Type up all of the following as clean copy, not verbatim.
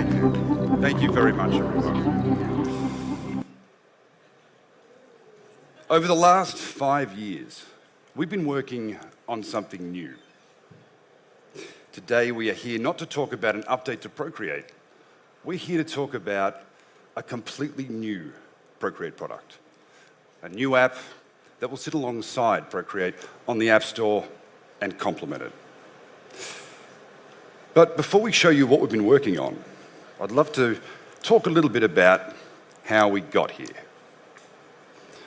Thank you. Thank you very much, everyone. Over the last 5 years, we've been working on something new. Today, we are here not to talk about an update to Procreate. We're here to talk about a completely new Procreate product. A new app that will sit alongside Procreate on the App Store and complement it. But before we show you what we've been working on, I'd love to talk a little bit about how we got here.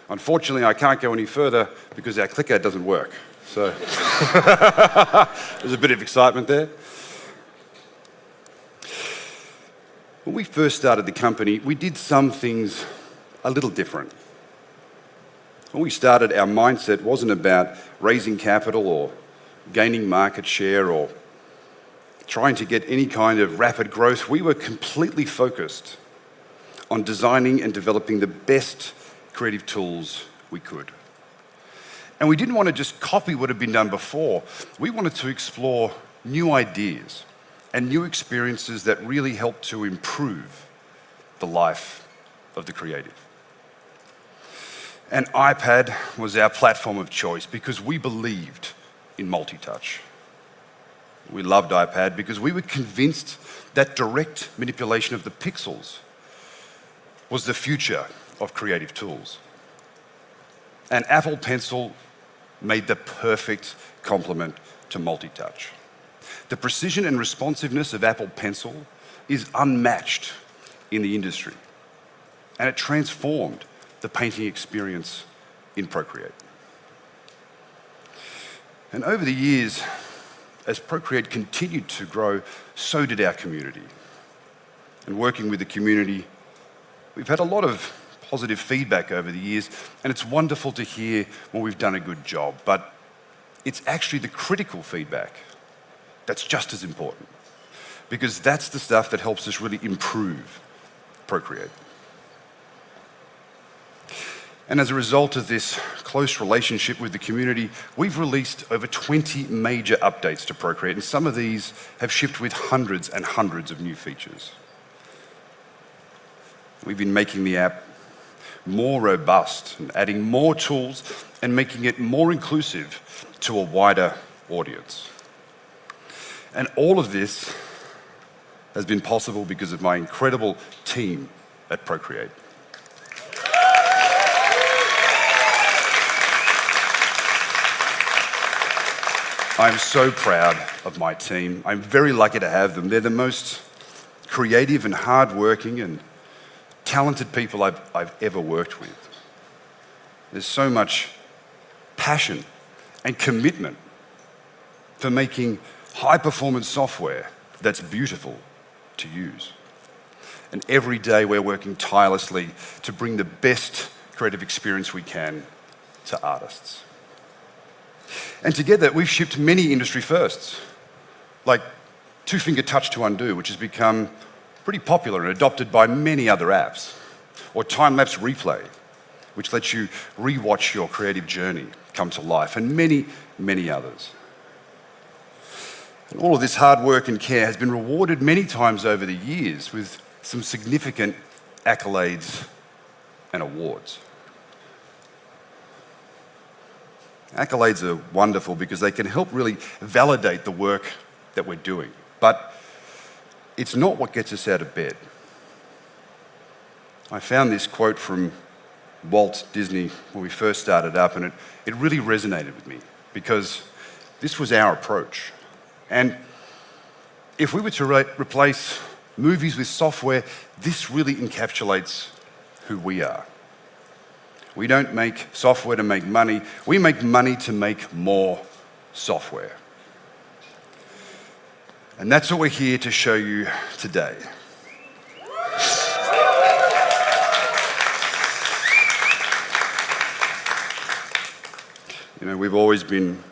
Unfortunately, I can't go any further because our clicker doesn't work. So there's a bit of excitement there. When we first started the company, we did some things a little different. When we started, our mindset wasn't about raising capital or gaining market share or trying to get any kind of rapid growth. We were completely focused on designing and developing the best creative tools we could. And we didn't want to just copy what had been done before. We wanted to explore new ideas and new experiences that really helped to improve the life of the creative. And iPad was our platform of choice because we believed in multi-touch. We loved iPad because we were convinced that direct manipulation of the pixels was the future of creative tools. And Apple Pencil made the perfect complement to multi-touch. The precision and responsiveness of Apple Pencil is unmatched in the industry, and it transformed the painting experience in Procreate. And over the years, as Procreate continued to grow, so did our community. And working with the community, we've had a lot of positive feedback over the years, and it's wonderful to hear when we've done a good job, but it's actually the critical feedback that's just as important, because that's the stuff that helps us really improve Procreate. And as a result of this close relationship with the community, we've released over 20 major updates to Procreate, and some of these have shipped with hundreds and hundreds of new features. We've been making the app more robust and adding more tools and making it more inclusive to a wider audience. And all of this has been possible because of my incredible team at Procreate. I'm so proud of my team. I'm very lucky to have them. They're the most creative and hardworking and talented people I've ever worked with. There's so much passion and commitment for making high-performance software that's beautiful to use. And every day we're working tirelessly to bring the best creative experience we can to artists. And together, we've shipped many industry firsts, like two-finger touch to undo, which has become pretty popular and adopted by many other apps, or time-lapse replay, which lets you re-watch your creative journey come to life, and many, many others. And all of this hard work and care has been rewarded many times over the years with some significant accolades and awards. Accolades are wonderful because they can help really validate the work that we're doing. But it's not what gets us out of bed. I found this quote from Walt Disney when we first started up, and it really resonated with me because this was our approach. And if we were to replace movies with software, this really encapsulates who we are. We don't make software to make money. We make money to make more software. And that's what we're here to show you today. You know, we've always been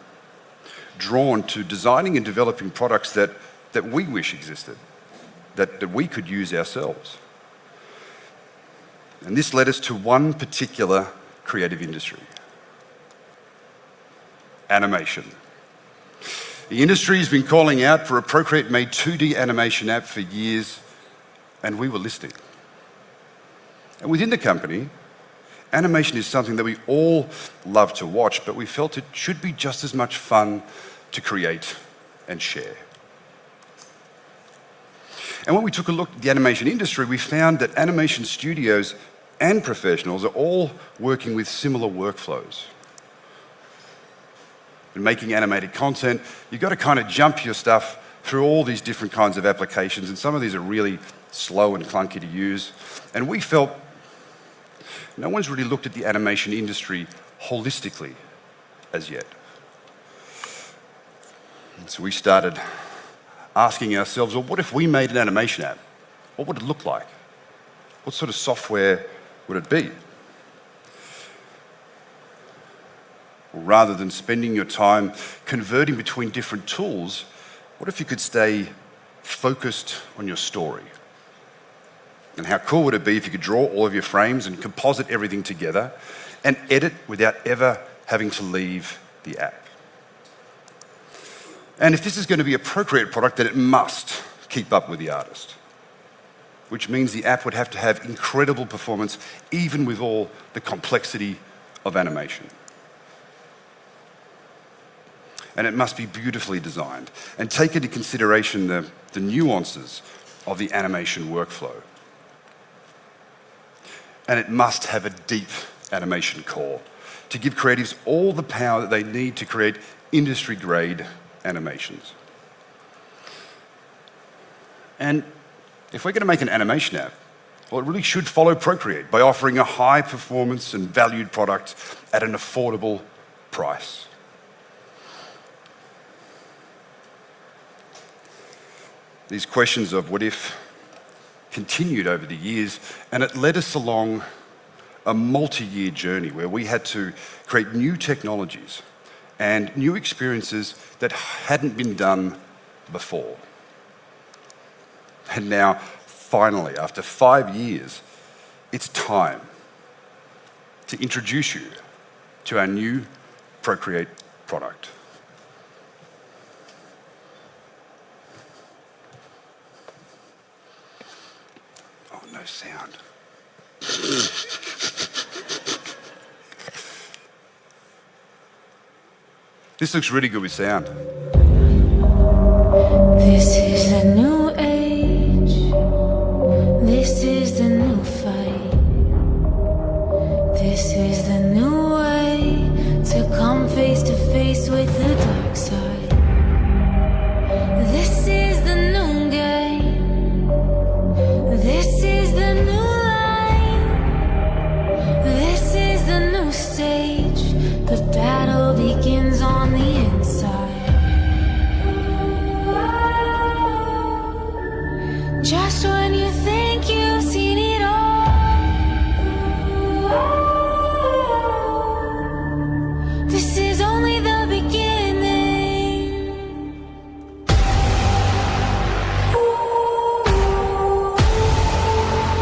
drawn to designing and developing products that we wish existed, that we could use ourselves. And this led us to one particular creative industry: animation. The industry has been calling out for a Procreate-made 2D animation app for years, and we were listening. And within the company, animation is something that we all love to watch, but we felt it should be just as much fun to create and share. And when we took a look at the animation industry, we found that animation studios and professionals are all working with similar workflows. In making animated content, you've got to kind of jump your stuff through all these different kinds of applications, and some of these are really slow and clunky to use. And we felt no one's really looked at the animation industry holistically as yet. And so we started asking ourselves, well, what if we made an animation app? What would it look like? What sort of software would it be? Well, rather than spending your time converting between different tools, what if you could stay focused on your story? And how cool would it be if you could draw all of your frames and composite everything together and edit without ever having to leave the app? And if this is going to be a Procreate product, then it must keep up with the artist, which means the app would have to have incredible performance even with all the complexity of animation. And it must be beautifully designed and take into consideration the nuances of the animation workflow. And it must have a deep animation core to give creatives all the power that they need to create industry-grade animations. And if we're going to make an animation app, well, it really should follow Procreate by offering a high-performance and valued product at an affordable price. These questions of what if continued over the years, and it led us along a multi-year journey where we had to create new technologies and new experiences that hadn't been done before. And now, finally, after 5 years, it's time to introduce you to our new Procreate product. Oh, no sound. This looks really good with sound. This is the new age. This is the new fight. This is the new way to come face to face with the dark side. This is the new game. This is the new line. This is the new stage. The battle begins on the inside. Just when you think you've seen it all, this is only the beginning.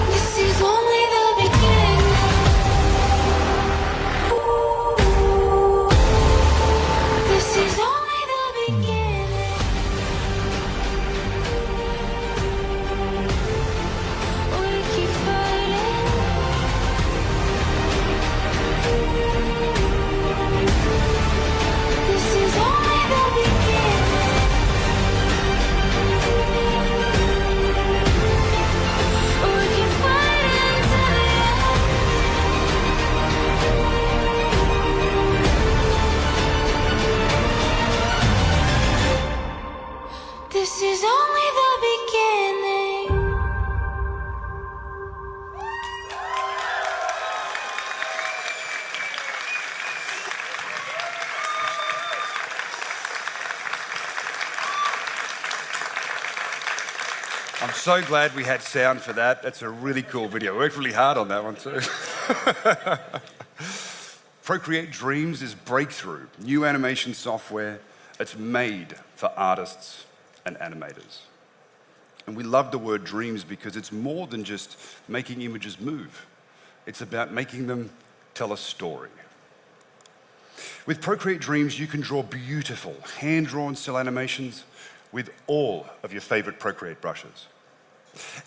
This is only the beginning. This is only the beginning. We keep fighting. This is only the beginning. We keep fighting to the end. This is only the beginning. I'm so glad we had sound for that. That's a really cool video. We worked really hard on that one too. Procreate Dreams is breakthrough, new animation software. It's made for artists and animators. And we love the word dreams because it's more than just making images move. It's about making them tell a story. With Procreate Dreams, you can draw beautiful, hand-drawn still animations with all of your favorite Procreate brushes.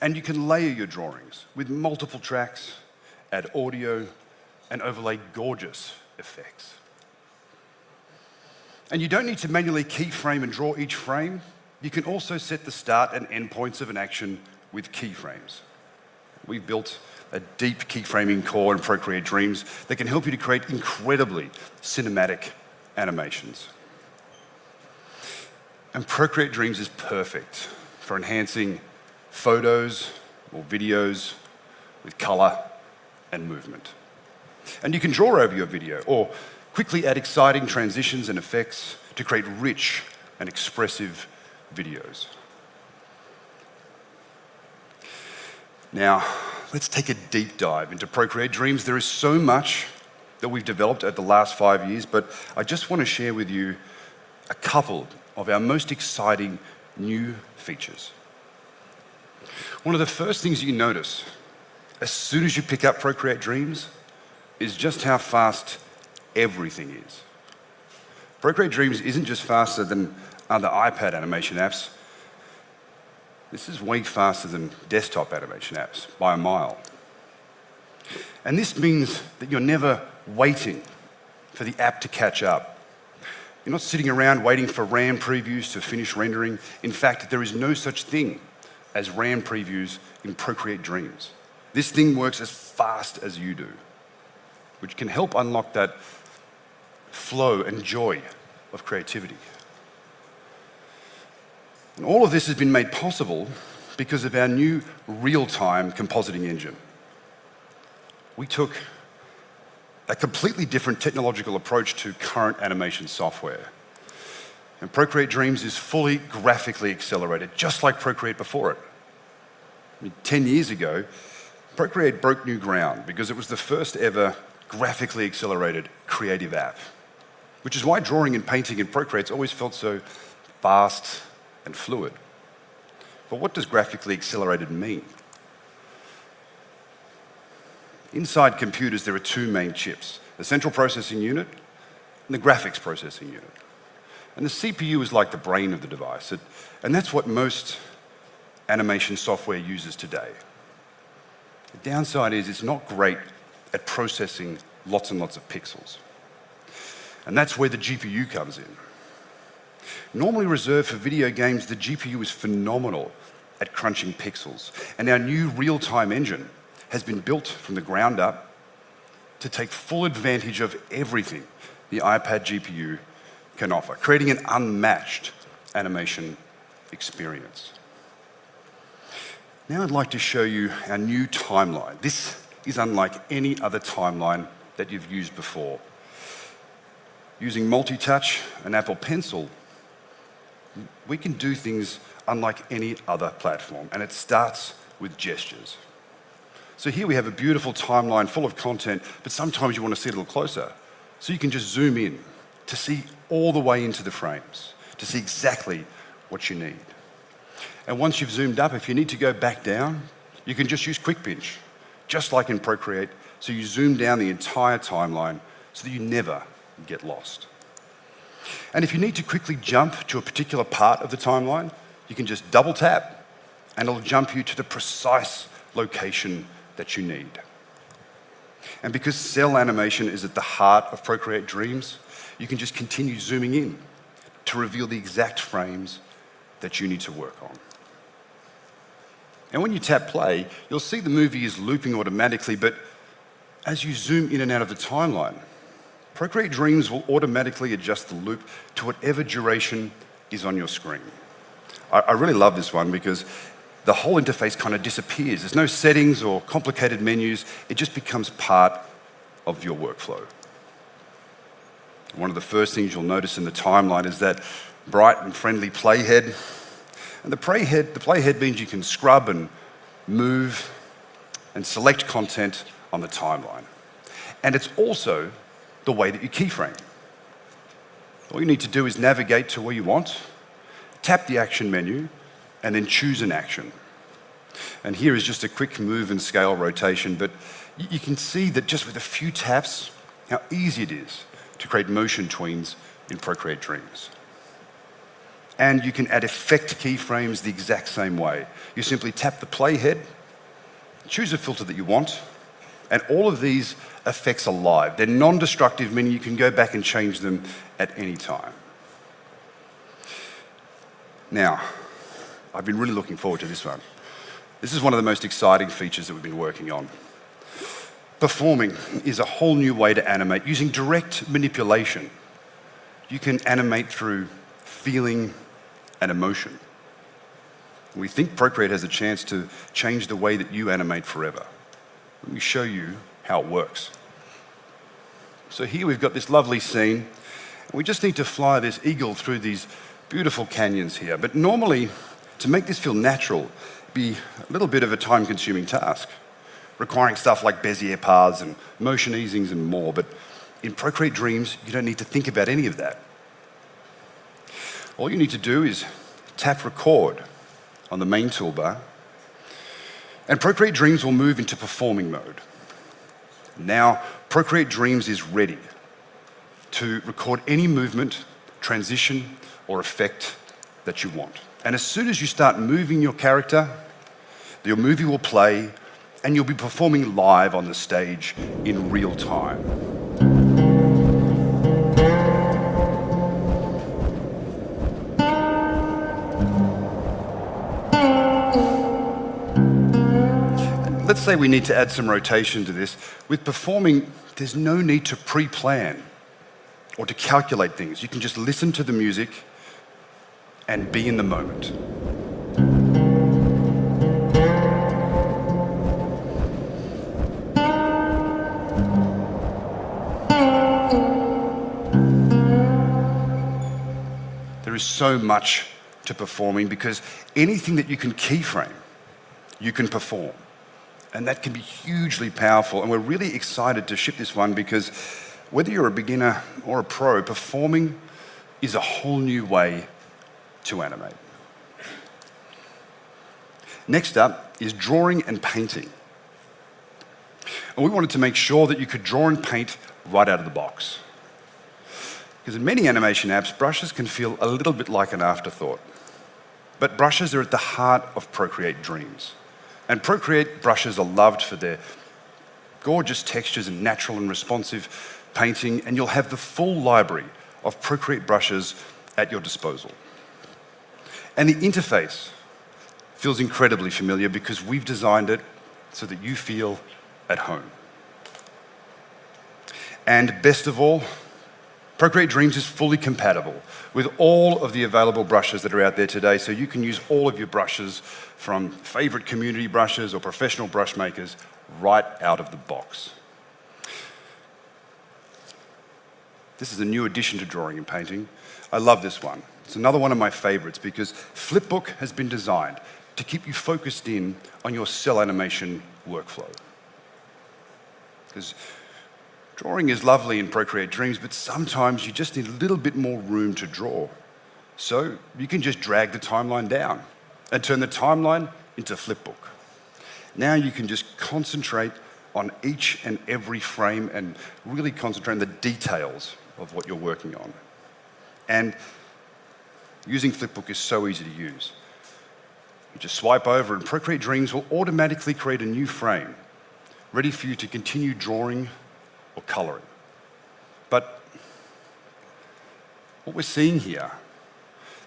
And you can layer your drawings with multiple tracks, add audio, and overlay gorgeous effects. And you don't need to manually keyframe and draw each frame. You can also set the start and end points of an action with keyframes. We've built a deep keyframing core in Procreate Dreams that can help you to create incredibly cinematic animations. And Procreate Dreams is perfect for enhancing photos or videos with color and movement. And you can draw over your video or quickly add exciting transitions and effects to create rich and expressive videos. Now, let's take a deep dive into Procreate Dreams. There is so much that we've developed over the last 5 years, but I just want to share with you a couple of our most exciting new features. One of the first things you notice as soon as you pick up Procreate Dreams is just how fast everything is. Procreate Dreams isn't just faster than other iPad animation apps. This is way faster than desktop animation apps by a mile. And this means that you're never waiting for the app to catch up. You're not sitting around waiting for RAM previews to finish rendering. In fact, there is no such thing as RAM previews in Procreate Dreams. This thing works as fast as you do, which can help unlock that flow and joy of creativity. And all of this has been made possible because of our new real-time compositing engine. We took a completely different technological approach to current animation software. And Procreate Dreams is fully graphically accelerated, just like Procreate before it. 10 years ago, Procreate broke new ground because it was the first ever graphically accelerated creative app, which is why drawing and painting in Procreate's always felt so fast and fluid. But what does graphically accelerated mean? Inside computers, there are two main chips, the central processing unit and the graphics processing unit. And the CPU is like the brain of the device, and that's what most animation software uses today. The downside is it's not great at processing lots and lots of pixels. And that's where the GPU comes in. Normally reserved for video games, the GPU is phenomenal at crunching pixels. And our new real-time engine has been built from the ground up to take full advantage of everything the iPad GPU can offer, creating an unmatched animation experience. Now I'd like to show you our new timeline. This is unlike any other timeline that you've used before. Using multi-touch and Apple Pencil, we can do things unlike any other platform, and it starts with gestures. So here we have a beautiful timeline full of content, but sometimes you want to see it a little closer. So you can just zoom in to see all the way into the frames, to see exactly what you need. And once you've zoomed up, if you need to go back down, you can just use Quick Pinch, just like in Procreate, so you zoom down the entire timeline so that you never get lost. And if you need to quickly jump to a particular part of the timeline, you can just double tap and it'll jump you to the precise location that you need. And because cell animation is at the heart of Procreate Dreams, you can just continue zooming in to reveal the exact frames that you need to work on. And when you tap play, you'll see the movie is looping automatically, but as you zoom in and out of the timeline, Procreate Dreams will automatically adjust the loop to whatever duration is on your screen. I really love this one because the whole interface kind of disappears. There's no settings or complicated menus. It just becomes part of your workflow. One of the first things you'll notice in the timeline is that bright and friendly playhead. And the playhead means you can scrub and move and select content on the timeline. And it's also the way that you keyframe. All you need to do is navigate to where you want, tap the action menu, and then choose an action. And here is just a quick move and scale rotation, but you can see that just with a few taps, how easy it is to create motion tweens in Procreate Dreams. And you can add effect keyframes the exact same way. You simply tap the playhead, choose a filter that you want, and all of these effects are live. They're non-destructive, meaning you can go back and change them at any time. Now, I've been really looking forward to this one. This is one of the most exciting features that we've been working on. Performing is a whole new way to animate using direct manipulation. You can animate through feeling and emotion. We think Procreate has a chance to change the way that you animate forever. Let me show you how it works. So here we've got this lovely scene. We just need to fly this eagle through these beautiful canyons here. But normally, to make this feel natural, it'd be a little bit of a time-consuming task, requiring stuff like Bezier paths and motion easings and more. But in Procreate Dreams, you don't need to think about any of that. All you need to do is tap record on the main toolbar, and Procreate Dreams will move into performing mode. Now, Procreate Dreams is ready to record any movement, transition, or effect that you want. And as soon as you start moving your character, your movie will play, and you'll be performing live on the stage in real time. Let's say we need to add some rotation to this. With performing, there's no need to pre-plan or to calculate things. You can just listen to the music and be in the moment. There is so much to performing because anything that you can keyframe, you can perform. And that can be hugely powerful. And we're really excited to ship this one because whether you're a beginner or a pro, performing is a whole new way to animate. Next up is drawing and painting. And we wanted to make sure that you could draw and paint right out of the box. Because in many animation apps, brushes can feel a little bit like an afterthought. But brushes are at the heart of Procreate Dreams. And Procreate brushes are loved for their gorgeous textures and natural and responsive painting, and you'll have the full library of Procreate brushes at your disposal. And the interface feels incredibly familiar because we've designed it so that you feel at home. And best of all, Procreate Dreams is fully compatible with all of the available brushes that are out there today, so you can use all of your brushes from favorite community brushes or professional brush makers right out of the box. This is a new addition to drawing and painting. I love this one. It's another one of my favorites because Flipbook has been designed to keep you focused in on your cell animation workflow. Because drawing is lovely in Procreate Dreams, but sometimes you just need a little bit more room to draw. So you can just drag the timeline down and turn the timeline into Flipbook. Now you can just concentrate on each and every frame and really concentrate on the details of what you're working on. And using Flipbook is so easy to use. You just swipe over and Procreate Dreams will automatically create a new frame, ready for you to continue drawing or coloring. But what we're seeing here,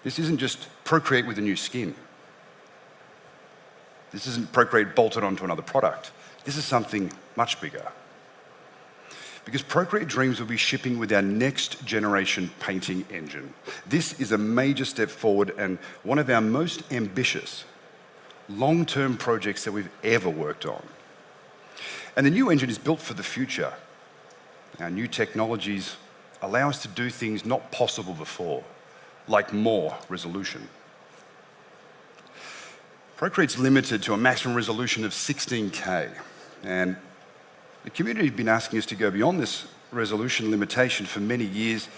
this isn't just Procreate with a new skin. This isn't Procreate bolted onto another product. This is something much bigger. Because Procreate Dreams will be shipping with our next generation painting engine. This is a major step forward and one of our most ambitious long-term projects that we've ever worked on. And the new engine is built for the future. Our new technologies allow us to do things not possible before, like more resolution. Procreate's limited to a maximum resolution of 16K, and the community has been asking us to go beyond this resolution limitation for many years,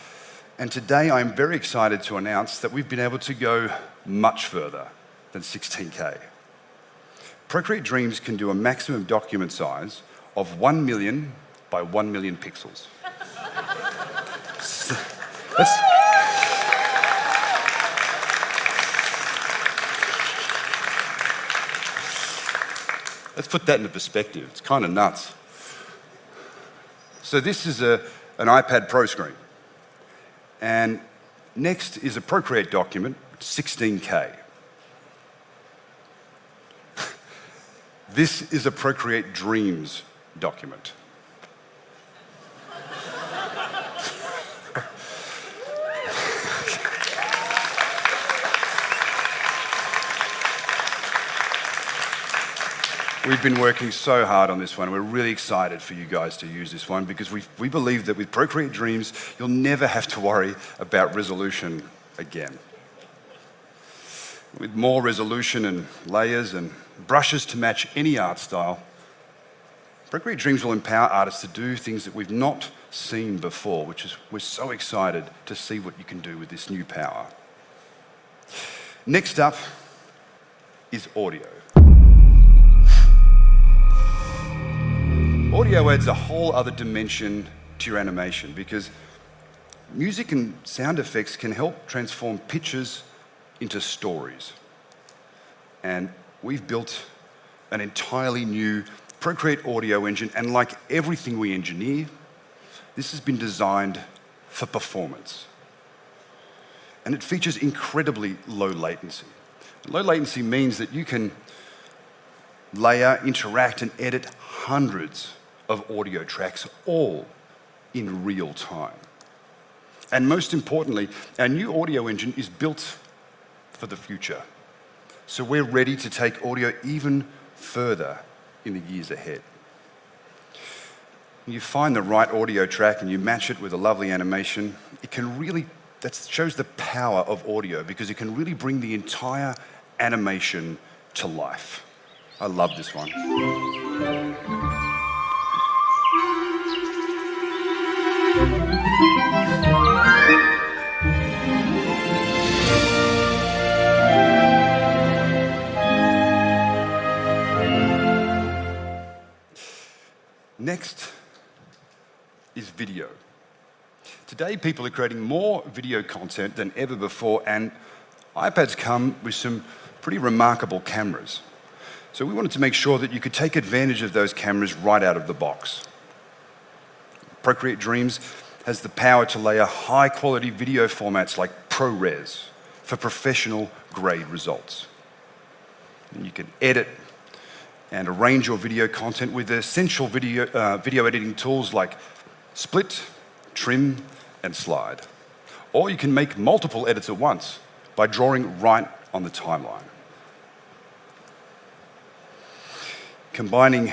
and today I'm very excited to announce that we've been able to go much further than 16K. Procreate Dreams can do a maximum document size of 1 million by 1 million pixels. Let's put that into perspective. It's kind of nuts. So this is an iPad Pro screen. And next is a Procreate document, 16K. This is a Procreate Dreams document. We've been working so hard on this one. We're really excited for you guys to use this one because we believe that with Procreate Dreams, you'll never have to worry about resolution again. With more resolution and layers and brushes to match any art style, Procreate Dreams will empower artists to do things that we've not seen before, which is we're so excited to see what you can do with this new power. Next up is audio. Audio adds a whole other dimension to your animation because music and sound effects can help transform pictures into stories. And we've built an entirely new Procreate audio engine, and like everything we engineer, this has been designed for performance. And it features incredibly low latency. Low latency means that you can layer, interact, and edit hundreds of audio tracks, all in real time. And most importantly, our new audio engine is built for the future. So we're ready to take audio even further in the years ahead. When you find the right audio track and you match it with a lovely animation, that shows the power of audio because it can really bring the entire animation to life. I love this one. Next is video. Today, people are creating more video content than ever before, and iPads come with some pretty remarkable cameras. So we wanted to make sure that you could take advantage of those cameras right out of the box. Procreate Dreams has the power to layer high-quality video formats like ProRes for professional-grade results. And you can edit and arrange your video content with essential video editing tools like split, trim, and slide. Or you can make multiple edits at once by drawing right on the timeline. Combining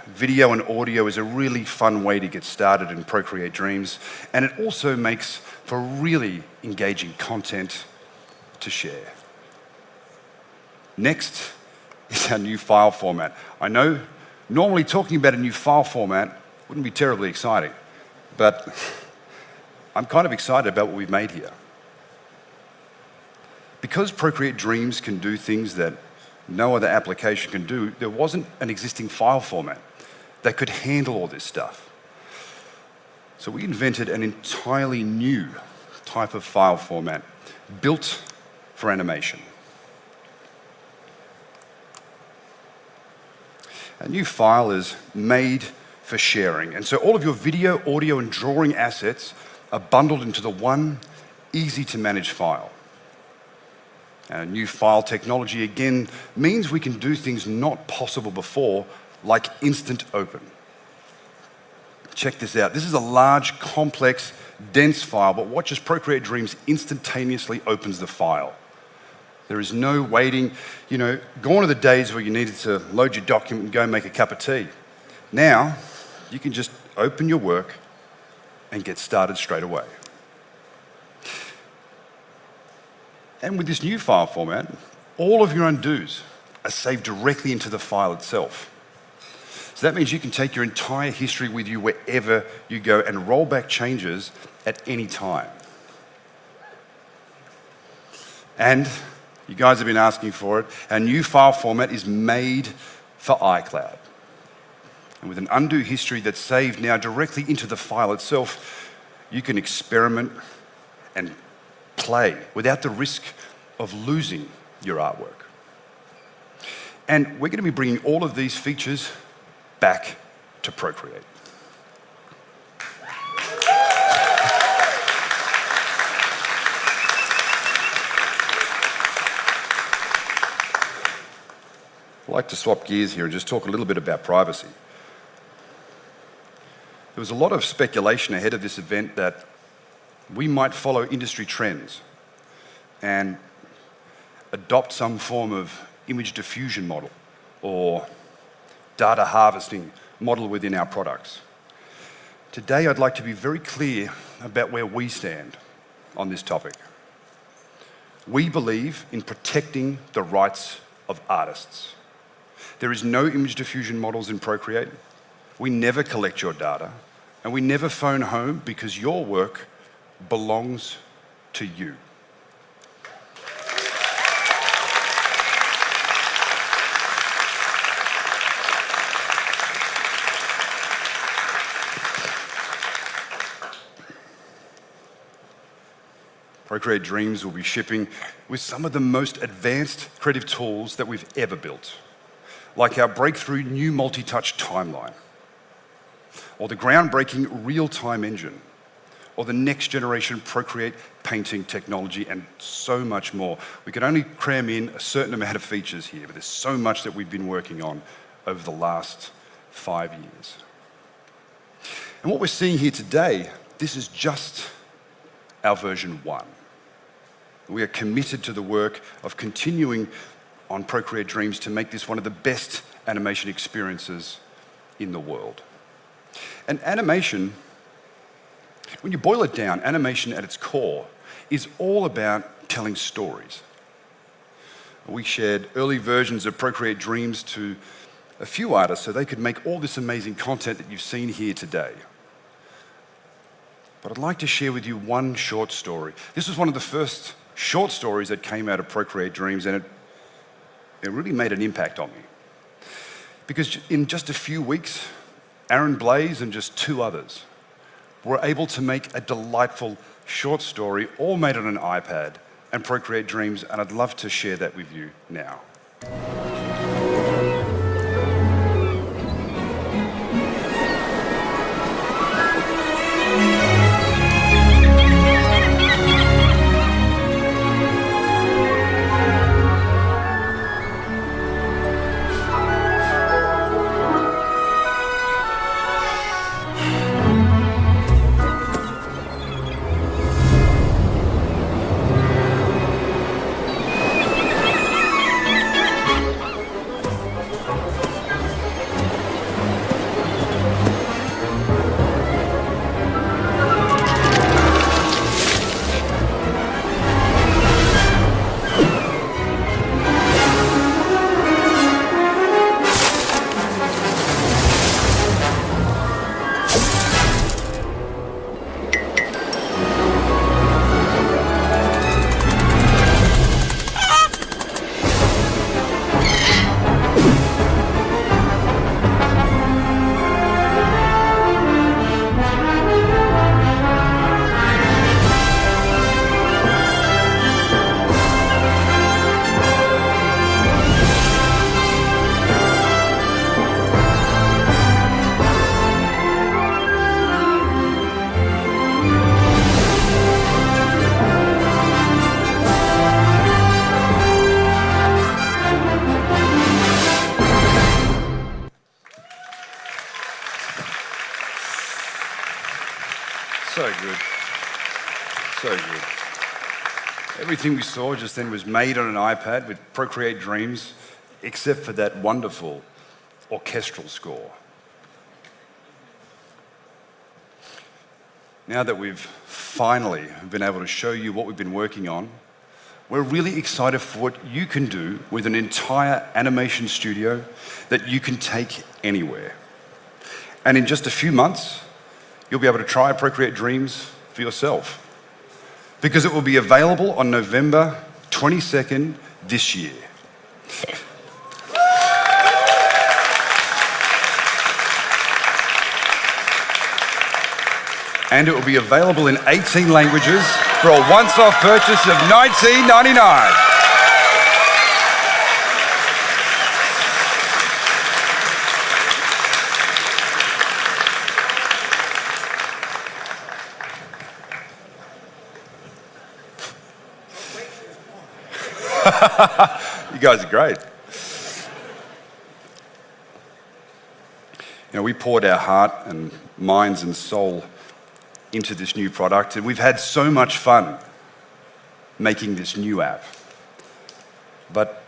video and audio is a really fun way to get started in Procreate Dreams, and it also makes for really engaging content to share. Next is our new file format. I know normally talking about a new file format wouldn't be terribly exciting, but I'm kind of excited about what we've made here. Because Procreate Dreams can do things that no other application can do, there wasn't an existing file format that could handle all this stuff. So we invented an entirely new type of file format built for animation. A new file is made for sharing, and so all of your video, audio, and drawing assets are bundled into the one easy-to-manage file. And new file technology, again, means we can do things not possible before, like instant open. Check this out. This is a large, complex, dense file, but watch as Procreate Dreams instantaneously opens the file. There is no waiting. Gone are the days where you needed to load your document and go make a cup of tea. Now, you can just open your work and get started straight away. And with this new file format, all of your undos are saved directly into the file itself. So that means you can take your entire history with you wherever you go and roll back changes at any time. And you guys have been asking for it. Our new file format is made for iCloud. And with an undo history that's saved now directly into the file itself, you can experiment and play without the risk of losing your artwork. And we're going to be bringing all of these features back to Procreate. I'd like to swap gears here and just talk a little bit about privacy. There was a lot of speculation ahead of this event that we might follow industry trends and adopt some form of image diffusion model or data harvesting model within our products. Today, I'd like to be very clear about where we stand on this topic. We believe in protecting the rights of artists. There is no image diffusion models in Procreate. We never collect your data, and we never phone home because your work belongs to you. Procreate Dreams will be shipping with some of the most advanced creative tools that we've ever built, like our breakthrough new multi-touch timeline, or the groundbreaking real-time engine, or the next generation Procreate painting technology, and so much more. We can only cram in a certain amount of features here, but there's so much that we've been working on over the last 5 years. And what we're seeing here today, this is just our version 1. We are committed to the work of continuing on Procreate Dreams to make this one of the best animation experiences in the world. And animation, when you boil it down, animation at its core is all about telling stories. We shared early versions of Procreate Dreams to a few artists so they could make all this amazing content that you've seen here today. But I'd like to share with you one short story. This was one of the first short stories that came out of Procreate Dreams, and it really made an impact on me. Because in just a few weeks, Aaron Blaze and just 2 others were able to make a delightful short story, all made on an iPad and Procreate Dreams, and I'd love to share that with you now. So good. So good. Everything we saw just then was made on an iPad with Procreate Dreams, except for that wonderful orchestral score. Now that we've finally been able to show you what we've been working on, we're really excited for what you can do with an entire animation studio that you can take anywhere. And in just a few months, you'll be able to try Procreate Dreams for yourself, because it will be available on November 22nd this year. And it will be available in 18 languages for a once-off purchase of $19.99. You guys are great. You know, we poured our heart and minds and soul into this new product, and we've had so much fun making this new app. But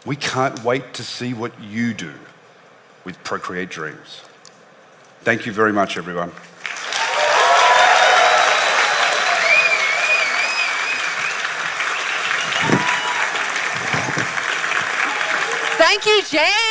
we can't wait to see what you do with Procreate Dreams. Thank you very much, everyone. Thank you, James.